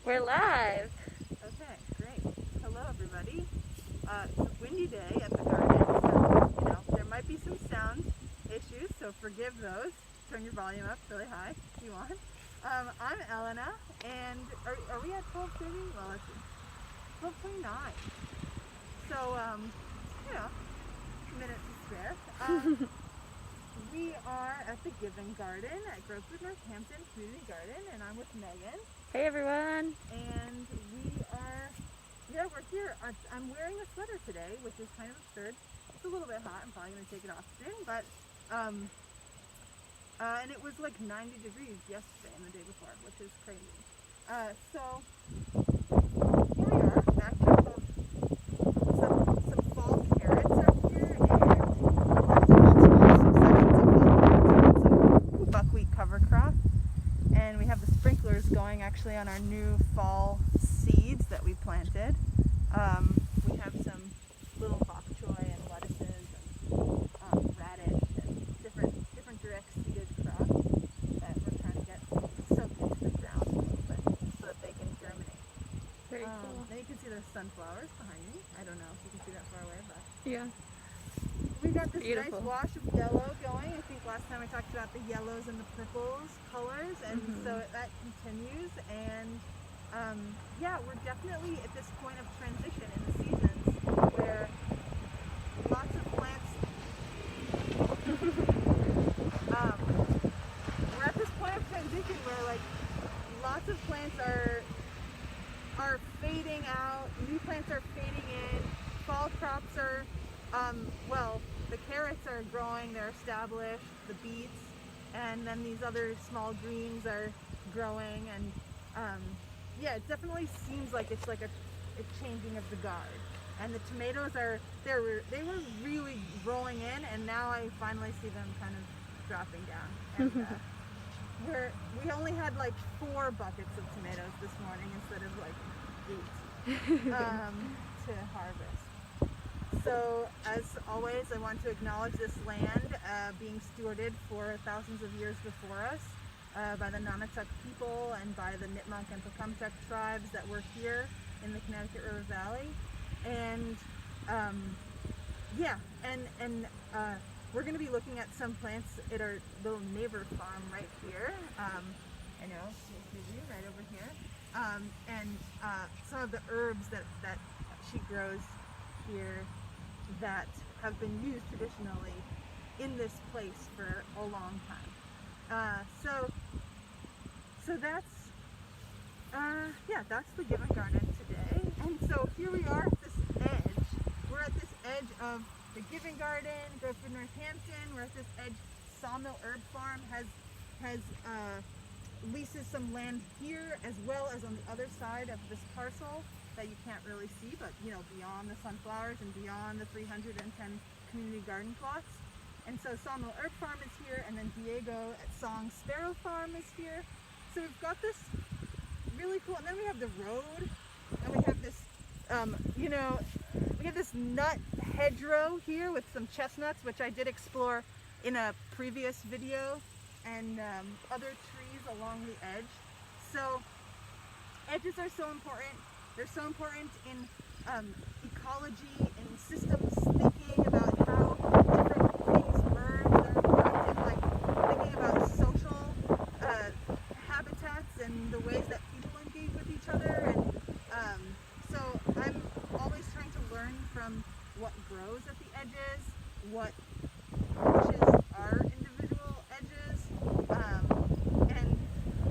We're live. Okay, great. Hello, everybody. It's a windy day at the garden, so there might be some sound issues, so forgive those. Turn your volume up really high if you want. I'm Ellena, and are we at 12:30? Well, let's see. 12:29. So, a minute to spare. We are at the Giving Garden at Grovewood Northampton Community Garden, and I'm with Megan. Hey everyone. And we're here. I'm wearing a sweater today, which is kind of absurd. It's a little bit hot. I'm probably going to take it off soon, but and it was like 90 degrees yesterday and the day before, which is crazy. So here we are, back to some fall carrots up here, and some sections of fall carrots, some buckwheat cover crop. And we have the sprinklers going actually on our new fall seeds that we planted. We have some little bok choy and lettuces and radish and different direct seeded crops that we're trying to get soaked into the ground a little bit so that they can germinate. Very cool. Then you can see the sunflowers behind me. I don't know if you can see that far away, but Yeah. we've got this Beautiful. nice wash of yellow going. I think last time I talked about the yellows and the purples colors, and so that continues. And we're definitely at this point of transition in the seasons where lots of plants. We're at this point of transition where like lots of plants are fading out. New plants are fading in. Fall crops are the carrots are growing, they're established, the beets, and then these other small greens are growing, and it definitely seems like it's like a changing of the guard. And the tomatoes they were really rolling in, and now I finally see them kind of dropping down. And we only had like 4 buckets of tomatoes this morning instead of like 8 to harvest. So, as always, I want to acknowledge this land being stewarded for thousands of years before us by the Nonotuck people and by the Nipmuc and Pecumtuck tribes that were here in the Connecticut River Valley. And we're going to be looking at some plants at our little neighbor farm right here. I know, right over here. And some of the herbs that she grows here that have been used traditionally in this place for a long time. So that's the Giving Garden today. And so here we are at this edge. We're at this edge of the Giving Garden, Grovewood Northampton. We're at this edge. Sawmill Herb Farm has leases some land here as well as on the other side of this parcel that you can't really see, but beyond the sunflowers and beyond the 310 community garden plots. And so Sawmill Herb Farm is here, and then Diego at Song Sparrow Farm is here. So we've got this really cool, and then we have the road, and we have this, we have this nut hedgerow here with some chestnuts, which I did explore in a previous video, and other trees along the edge. So edges are so important. They're so important in ecology and systems thinking about how different things merge. They're important in thinking about social habitats and the ways that people engage with each other. And so I'm always trying to learn from what grows at the edges, what pushes our individual edges, and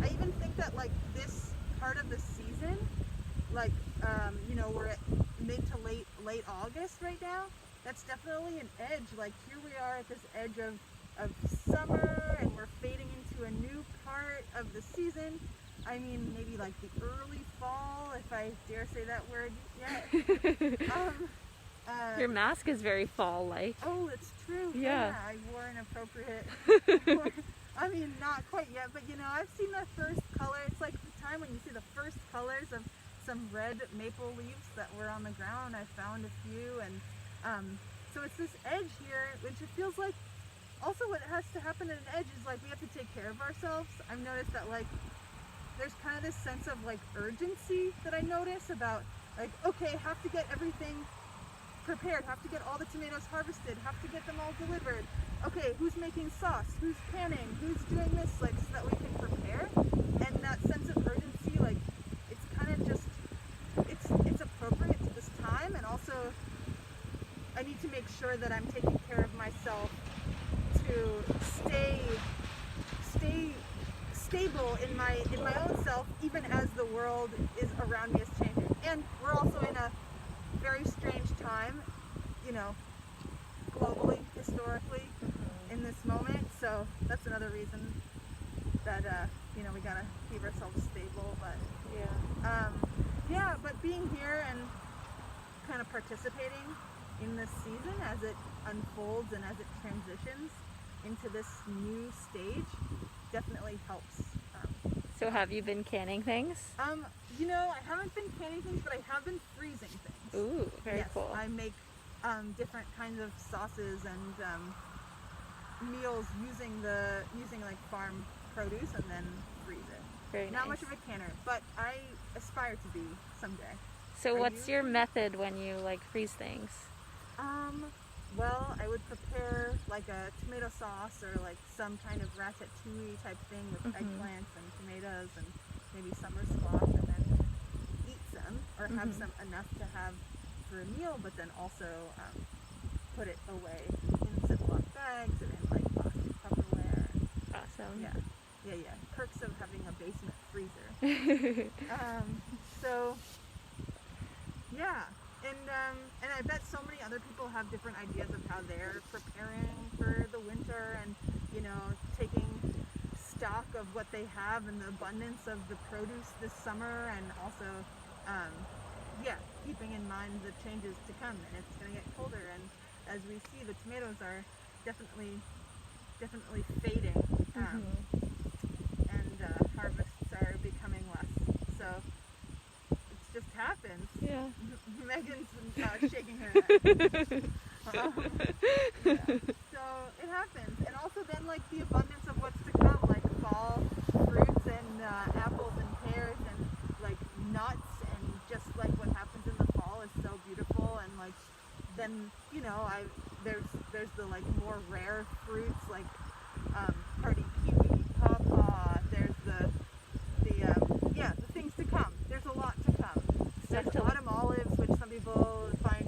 I even think that this part of the season, we're at mid to late August right now. That's definitely an edge. Like here we are at this edge of summer, and we're fading into a new part of the season. I mean, maybe like the early fall, if I dare say that word yet. Your mask is very fall-like. Oh, it's true. Yeah. I wore an appropriate. I mean, not quite yet, but I've seen the first color. It's like the time when you see the first colors of some red maple leaves that were on the ground. I found a few, and so it's this edge here, which it feels like also what has to happen at an edge is we have to take care of ourselves. I've noticed that there's kind of this sense of like urgency that I notice about like, okay, have to get everything prepared, have to get all the tomatoes harvested, have to get them all delivered. Okay, who's making sauce? Who's canning? Who's doing this? Like, so that we can prepare. And that sense of urgency, like, it's kind of just, it's appropriate to this time. And also, I need to make sure that I'm taking care of myself to stay stable in my own self, even as the world is around me is changing. And we're also in a very strange time, you know, globally, historically, in this moment. So that's another reason that you know, we gotta keep ourselves stable. But yeah, but being here and kind of participating in this season as it unfolds and as it transitions into this new stage definitely helps. So have you been canning things? You know, I haven't been canning things, but I have been freezing things. Ooh, very Yes, cool. I make different kinds of sauces and meals using like farm produce and then freeze it. Very Not nice. much of a canner, but I aspire to be someday. So Are what's you? your method when you like freeze things? Well, I would prepare like a tomato sauce or like some kind of ratatouille type thing with eggplants and tomatoes and maybe summer squash, and then eat some or have some enough to have for a meal, but then also put it away in Ziploc bags or in like plastic Tupperware. Awesome. Yeah. Perks of having a basement freezer. So yeah, and I bet so many other people have different ideas of how they're preparing for the winter and, you know, taking stock of what they have and the abundance of the produce this summer, and also keeping in mind the changes to come, and it's going to get colder, and as we see, the tomatoes are definitely fading, and harvests are becoming less, so it just happens. Yeah. Megan's shaking her head. So it happens, and also then like the abundance of what's to come, like fall fruits and apples and pears and like nuts, and just like what happens in the fall is so beautiful. And like then, you know, there's the like more rare fruits like hardy kiwi, pawpaw. There's the things to come. There's a lot to come. There's autumn olives, which some people find,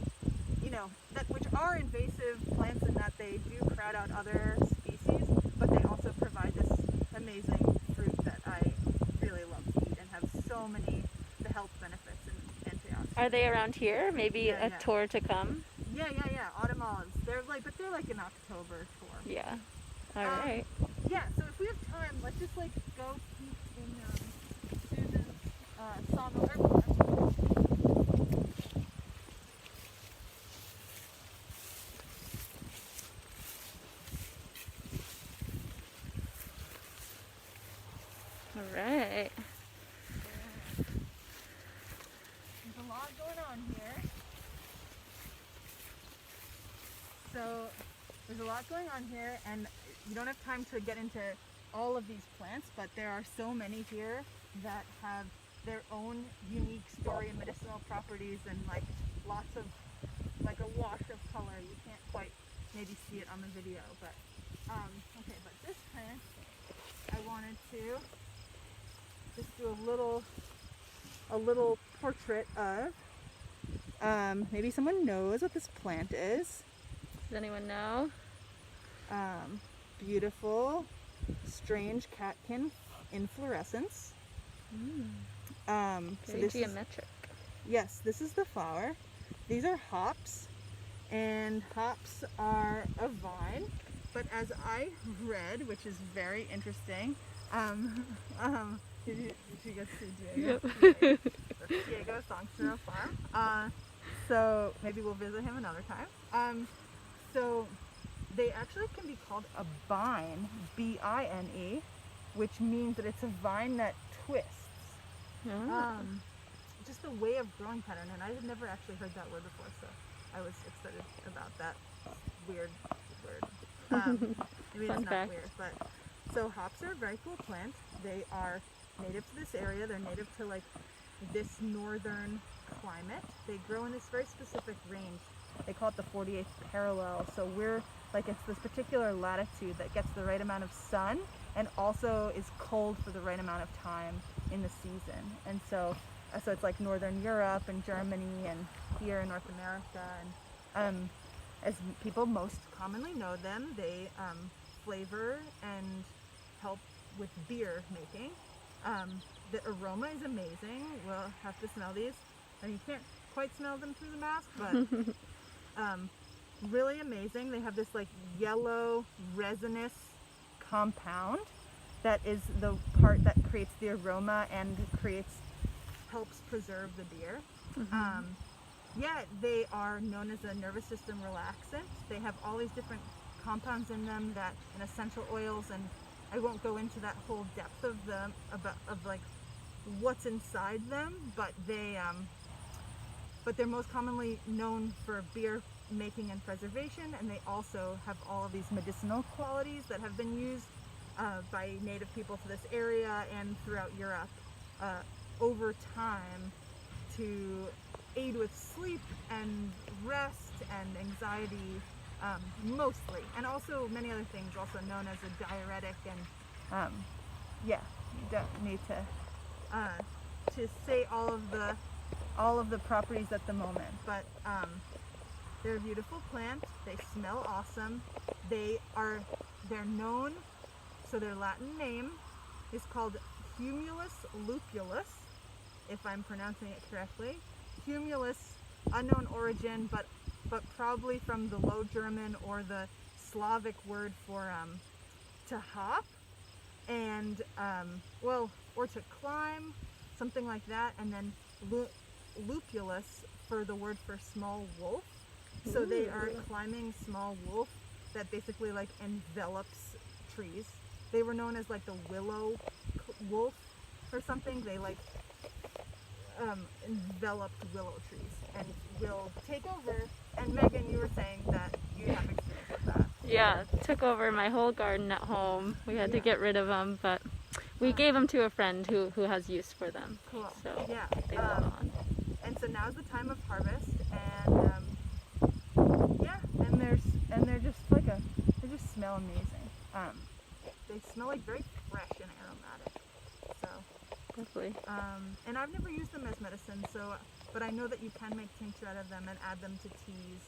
you know, which are invasive plants in that they do crowd out other species, but they also provide this amazing fruit that I really love to eat and have so many the health benefits and antioxidants. Are they around here? Maybe Yeah. tour to come? Yeah. Autumn olives. They're like an October tour. Yeah. All right. Yeah. So if we have time, let's just like go peek in Susan's sawmill herb farm. All right. There's a lot going on here. So there's a lot going on here, and you don't have time to get into all of these plants, but there are so many here that have their own unique story and medicinal properties, and like lots of like a wash of color. You can't quite maybe see it on the video, but okay. But this plant, I wanted to just do a little portrait of. Maybe someone knows what this plant is. Does anyone know? Beautiful, strange catkin inflorescence. Very So this geometric. yes, this is the flower. These are hops, and hops are a vine. But as I read, which is very interesting, did you go see Diego? Yep. Diego Songstro Farm. So maybe we'll visit him another time. So they actually can be called a bine, B-I-N-E, which means that it's a vine that twists. Oh. Just the way of growing pattern, and I had never actually heard that word before, so I was excited about that weird word. Maybe Fun it's not fact. weird, but so hops are a very cool plant. They are native to this area. They're native to like this northern climate. They grow in this very specific range. They call it the 48th parallel. So we're like, it's this particular latitude that gets the right amount of sun and also is cold for the right amount of time in the season. And so it's like Northern Europe and Germany and here in North America. And as people most commonly know them, they flavor and help with beer making. The aroma is amazing. We'll have to smell these. And you can't quite smell them through the mask, but really amazing. They have this like yellow resinous compound that is the part that creates the aroma and helps preserve the beer. Yeah, they are known as a nervous system relaxant. They have all these different compounds in them and essential oils, and I won't go into that whole depth of them of like what's inside them, but they're most commonly known for beer making and preservation, and they also have all of these medicinal qualities that have been used by native people to this area and throughout Europe over time to aid with sleep and rest and anxiety, mostly, and also many other things, also known as a diuretic. And yeah, you don't need to say all of the properties at the moment, but they're a beautiful plant. They smell awesome. They're known, so their Latin name is called Humulus lupulus, if I'm pronouncing it correctly. Humulus, unknown origin, but probably from the Low German or the Slavic word for to hop, and or to climb, something like that, and then lupulus for the word for small wolf. So they are climbing small wolf that basically like envelops trees. They were known as like the willow wolf or something. They like enveloped willow trees and will take over. And Megan, you were saying that you have experience with that. Yeah, took over my whole garden at home. We had to get rid of them, but we gave them to a friend who has use for them. Cool. So Yeah. they live on. And so now's the time of harvest, and they're just like they just smell amazing. They smell like very fresh and aromatic. So Lovely. and I've never used them as medicine, but I know that you can make tincture out of them and add them to teas,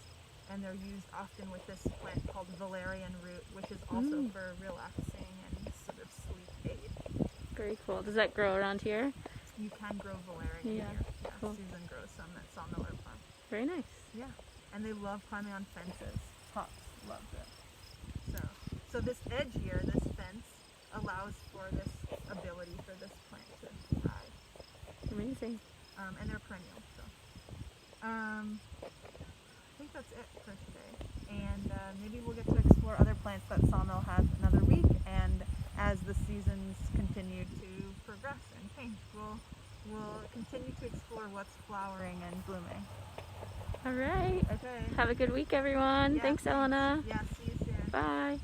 and they're used often with this plant called valerian root, which is also for relaxing and sort of sleep aid. Very cool. Does that grow around here? You can grow valerian here. Yeah, cool. Susan grows some at Sawmiller Farm. Very nice. Yeah, and they love climbing on fences. Pups love it. So this edge here, this fence, allows for this ability for this plant to thrive. Amazing. And they're perennial. So I think that's it for today. And maybe we'll get to explore other plants that Sawmill has another week. And as the seasons continue to progress and change, we'll continue to explore what's flowering and blooming. All right. Okay. Have a good week, everyone. Yeah, Thanks, Ellena. Yeah, see you soon. Bye. Bye.